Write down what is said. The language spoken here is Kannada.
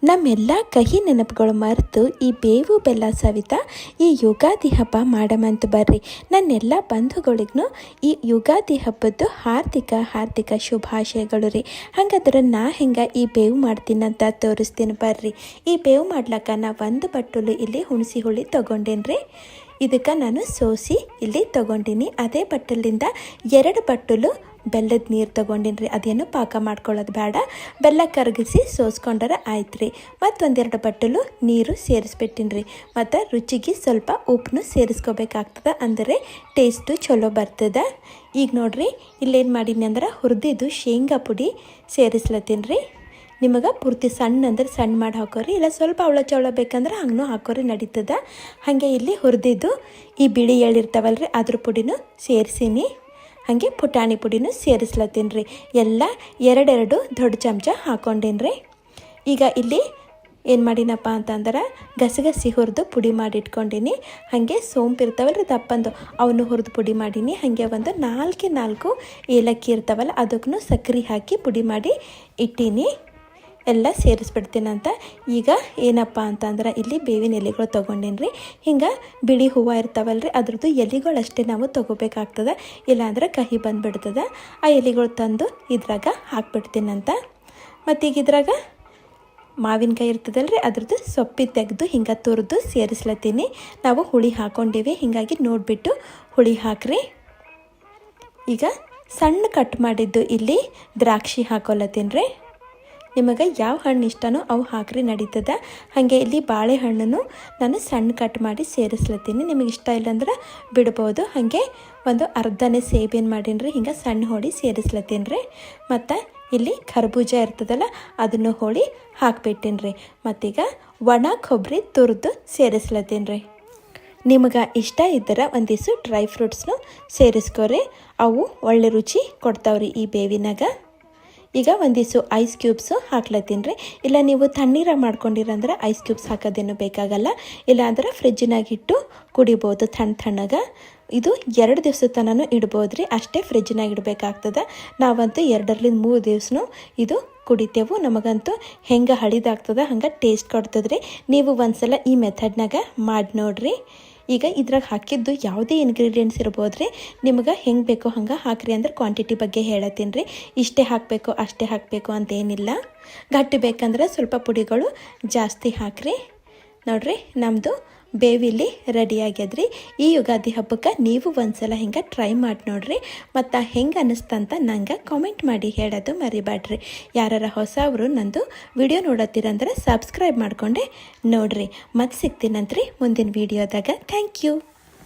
ನಮ್ಮೆಲ್ಲ ಕಹಿ ನೆನಪುಗಳು ಮರೆತು ಈ ಬೇವು ಬೆಲ್ಲ ಸವಿತಾ ಈ ಯುಗಾದಿ ಹಬ್ಬ ಮಾಡಮಂತ ಬರ್ರಿ. ನನ್ನೆಲ್ಲ ಬಂಧುಗಳಿಗೂ ಈ ಯುಗಾದಿ ಹಬ್ಬದ್ದು ಹಾರ್ದಿಕ ಶುಭಾಶಯಗಳು ರೀ. ಹಾಗಾದ್ರೆ ನಾ ಹೆಂಗೆ ಈ ಬೇವು ಮಾಡ್ತೀನಿ ಅಂತ ತೋರಿಸ್ತೀನಿ ಬರ್ರಿ. ಈ ಬೇವು ಮಾಡ್ಲಕ್ಕ ನಾ ಒಂದು ಬಟ್ಟಲು ಇಲ್ಲಿ ಹುಣಸಿ ಹುಳಿ ತೊಗೊಂಡೇನಿ ರೀ. ಇದಕ್ಕೆ ನಾನು ಸೋಸಿ ಇಲ್ಲಿ ತೊಗೊಂಡಿನಿ. ಅದೇ ಬಟ್ಟಲಿಂದ 2 ಬಟ್ಟಲು ಬೆಲ್ಲದ ನೀರು ತೊಗೊಂಡಿನಿ ರೀ. ಅದೇನು ಪಾಕ ಮಾಡ್ಕೊಳ್ಳೋದು ಬೇಡ, ಬೆಲ್ಲ ಕರಗಿಸಿ ಸೋಸ್ಕೊಂಡ್ರೆ ಆಯ್ತು ರೀ. ಮತ್ತೊಂದೆರಡು ಬಟ್ಟಲು ನೀರು ಸೇರಿಸ್ಬಿಟ್ಟಿನಿ ರೀ. ಮತ್ತು ರುಚಿಗೆ ಸ್ವಲ್ಪ ಉಪ್ಪನ್ನು ಸೇರಿಸ್ಕೋಬೇಕಾಗ್ತದೆ, ಅಂದರೆ ಟೇಸ್ಟು ಚಲೋ ಬರ್ತದೆ. ಈಗ ನೋಡಿರಿ ಇಲ್ಲೇನು ಮಾಡೀನಿ ಅಂದ್ರೆ ಹುರಿದಿದ್ದು ಶೇಂಗಾ ಪುಡಿ ಸೇರಿಸ್ಲತ್ತೀನಿ ರೀ. ನಿಮಗೆ ಪೂರ್ತಿ ಸಣ್ಣ ಅಂದ್ರೆ ಸಣ್ಣ ಮಾಡಿ ಹಾಕೋರಿ, ಇಲ್ಲ ಸ್ವಲ್ಪ ಅವಳ ಚವಳ ಬೇಕಂದ್ರೆ ಹಂಗೂ ಹಾಕೋರಿ ನಡೀತದೆ. ಹಾಗೆ ಇಲ್ಲಿ ಹುರಿದಿದ್ದು ಈ ಬಿಳಿ ಎಳ್ಳಿರ್ತಾವಲ್ಲ ರೀ ಅದ್ರ ಪುಡಿನೂ ಸೇರಿಸೀನಿ. ಹಾಗೆ ಪುಟಾಣಿ ಪುಡಿನೂ ಸೇರಿಸ್ಲತ್ತೀನಿ ರೀ. ಎಲ್ಲ 2 ದೊಡ್ಡ ಚಮಚ ಹಾಕ್ಕೊಂಡೀನಿ ರೀ. ಈಗ ಇಲ್ಲಿ ಏನು ಮಾಡಿನಪ್ಪ ಅಂತಂದ್ರೆ ಗಸಗಸಿ ಹುರಿದು ಪುಡಿ ಮಾಡಿ ಇಟ್ಕೊಂಡೀನಿ. ಹಾಗೆ ಸೋಂಪು ಇರ್ತಾವಲ್ಲ ರೀ ದಪ್ಪಂದು, ಅವನು ಹುರಿದು ಪುಡಿ ಮಾಡೀನಿ. ಹಾಗೆ ಒಂದು 4 ಏಲಕ್ಕಿ ಇರ್ತಾವಲ್ಲ ಅದಕ್ಕೂ ಸಕ್ಕರೆ ಹಾಕಿ ಪುಡಿ ಮಾಡಿ ಇಟ್ಟೀನಿ. ಎಲ್ಲ ಸೇರಿಸ್ಬಿಡ್ತೀನಂತ. ಈಗ ಏನಪ್ಪ ಅಂತಂದ್ರೆ ಇಲ್ಲಿ ಬೇವಿನ ಎಲೆಗಳು ತೊಗೊಂಡೇನಿ ರೀ. ಹಿಂಗೆ ಬಿಳಿ ಹೂವು ಇರ್ತಾವಲ್ಲ ರೀ ಅದ್ರದ್ದು ಎಲೆಗಳಷ್ಟೇ ನಾವು ತೊಗೋಬೇಕಾಗ್ತದೆ, ಇಲ್ಲಾಂದ್ರೆ ಕಹಿ ಬಂದುಬಿಡ್ತದೆ. ಆ ಎಲೆಗಳು ತಂದು ಇದ್ರಾಗ ಹಾಕ್ಬಿಡ್ತೀನಂತ. ಮತ್ತೀಗ ಇದ್ರಾಗ ಮಾವಿನಕಾಯಿ ಇರ್ತದಲ್ಲ ರೀ ಅದ್ರದ್ದು ಸೊಪ್ಪಿ ತೆಗೆದು ಹಿಂಗೆ ತುರಿದು ಸೇರಿಸ್ಲತ್ತೀನಿ. ನಾವು ಹುಳಿ ಹಾಕ್ಕೊಂಡೀವಿ, ಹೀಗಾಗಿ ನೋಡಿಬಿಟ್ಟು ಹುಳಿ ಹಾಕ್ರಿ. ಈಗ ಸಣ್ಣ ಕಟ್ ಮಾಡಿದ್ದು ಇಲ್ಲಿ ದ್ರಾಕ್ಷಿ ಹಾಕೊಲತ್ತೀನಿ ರೀ. ನಿಮಗೆ ಯಾವ ಹಣ್ಣು ಇಷ್ಟನೋ ಅವು ಹಾಕ್ರಿ ನಡೀತದೆ. ಹಾಗೆ ಇಲ್ಲಿ ಬಾಳೆಹಣ್ಣನ್ನು ನಾನು ಸಣ್ಣ ಕಟ್ ಮಾಡಿ ಸೇರಿಸ್ಲತ್ತೀನಿ. ನಿಮಗೆ ಇಷ್ಟ ಇಲ್ಲಾಂದ್ರೆ ಬಿಡ್ಬೋದು. ಹಾಗೆ ಒಂದು ಅರ್ಧನೇ ಸೇಬೇನು ಮಾಡೀನಿ ರೀ, ಹಿಂಗೆ ಸಣ್ಣ ಹೋಳಿ ಸೇರಿಸ್ಲತ್ತೀನಿ ರೀ. ಮತ್ತು ಇಲ್ಲಿ ಕರ್ಬೂಜ ಇರ್ತದಲ್ಲ ಅದನ್ನು ಹೋಳಿ ಹಾಕ್ಬಿಟ್ಟಿನಿ ರೀ. ಮತ್ತೀಗ ಒಣ ಕೊಬ್ಬರಿ ತುರಿದು ಸೇರಿಸ್ಲತ್ತೀನಿ ರೀ. ನಿಮಗೆ ಇಷ್ಟ ಇದ್ದರೆ ಒಂದಿಷ್ಟು ಡ್ರೈ ಫ್ರೂಟ್ಸ್ನು ಸೇರಿಸ್ಕೊರಿ, ಅವು ಒಳ್ಳೆ ರುಚಿ ಕೊಡ್ತಾವ್ರಿ ಈ ಬೇವಿನಾಗ. ಈಗ ಒಂದಿಷ್ಟು ಐಸ್ ಕ್ಯೂಬ್ಸು ಹಾಕ್ಲತ್ತೀನಿ ರೀ. ಇಲ್ಲ ನೀವು ತಣ್ಣೀರ ಮಾಡ್ಕೊಂಡಿರಂದ್ರೆ ಐಸ್ ಕ್ಯೂಬ್ಸ್ ಹಾಕೋದೇನು ಬೇಕಾಗಲ್ಲ, ಇಲ್ಲಾಂದ್ರೆ ಫ್ರಿಜ್ಜಿನಾಗಿಟ್ಟು ಕುಡಿಬೋದು ತಣ್ಣಗೆ. ಇದು 2 ದಿವಸದ ತನಕ ಇಡ್ಬೋದು ರೀ, ಅಷ್ಟೇ ಫ್ರಿಜ್ಜಿನಾಗ ಇಡಬೇಕಾಗ್ತದೆ. ನಾವಂತೂ 2-3 ದಿವಸನೂ ಇದು ಕುಡಿತೇವೆ. ನಮಗಂತೂ ಹೆಂಗೆ ಹಳಿದಾಗ್ತದೆ ಹಂಗೆ ಟೇಸ್ಟ್ ಕೊಡ್ತದೆ ರೀ. ನೀವು ಒಂದ್ಸಲ ಈ ಮೆಥಡ್ನಾಗ ಮಾಡಿ ನೋಡಿರಿ. ಈಗ ಇದ್ರಾಗ ಹಾಕಿದ್ದು ಯಾವುದೇ ಇಂಗ್ರೀಡಿಯೆಂಟ್ಸ್ ಇರ್ಬೋದು ರೀ, ನಿಮ್ಗೆ ಹೆಂಗೆ ಬೇಕೋ ಹಂಗೆ ಹಾಕ್ರಿ. ಅಂದ್ರೆ ಕ್ವಾಂಟಿಟಿ ಬಗ್ಗೆ ಹೇಳತ್ತೀನಿ ರೀ. ಇಷ್ಟೇ ಹಾಕಬೇಕು ಅಷ್ಟೇ ಹಾಕಬೇಕು ಅಂತೇನಿಲ್ಲ. ಗಟ್ಟಿ ಬೇಕಂದ್ರೆ ಸ್ವಲ್ಪ ಪುಡಿಗಳು ಜಾಸ್ತಿ ಹಾಕ್ರಿ. ನೋಡಿರಿ ನಮ್ಮದು ಬೇವಿಲ್ಲಿ ರೆಡಿ ಆಗ್ಯದ್ರಿ. ಈ ಯುಗಾದಿ ಹಬ್ಬಕ್ಕೆ ನೀವು ಒಂದ್ಸಲ ಹಿಂಗೆ ಟ್ರೈ ಮಾಡಿ ನೋಡಿರಿ. ಮತ್ತು ಹೆಂಗೆ ಅನ್ನಿಸ್ತಂತ ನಂಗೆ ಕಾಮೆಂಟ್ ಮಾಡಿ ಹೇಳೋದು ಮರಿಬೇಡ್ರಿ. ಯಾರು ಹೊಸವರು ನಂದು ವಿಡಿಯೋ ನೋಡತ್ತೀರಂದ್ರೆ ಸಬ್ಸ್ಕ್ರೈಬ್ ಮಾಡಿಕೊಂಡೆ ನೋಡಿರಿ. ಮತ್ತೆ ಸಿಗ್ತೀನಂತ್ರಿ ಮುಂದಿನ ವಿಡಿಯೋದಾಗ. Thank you.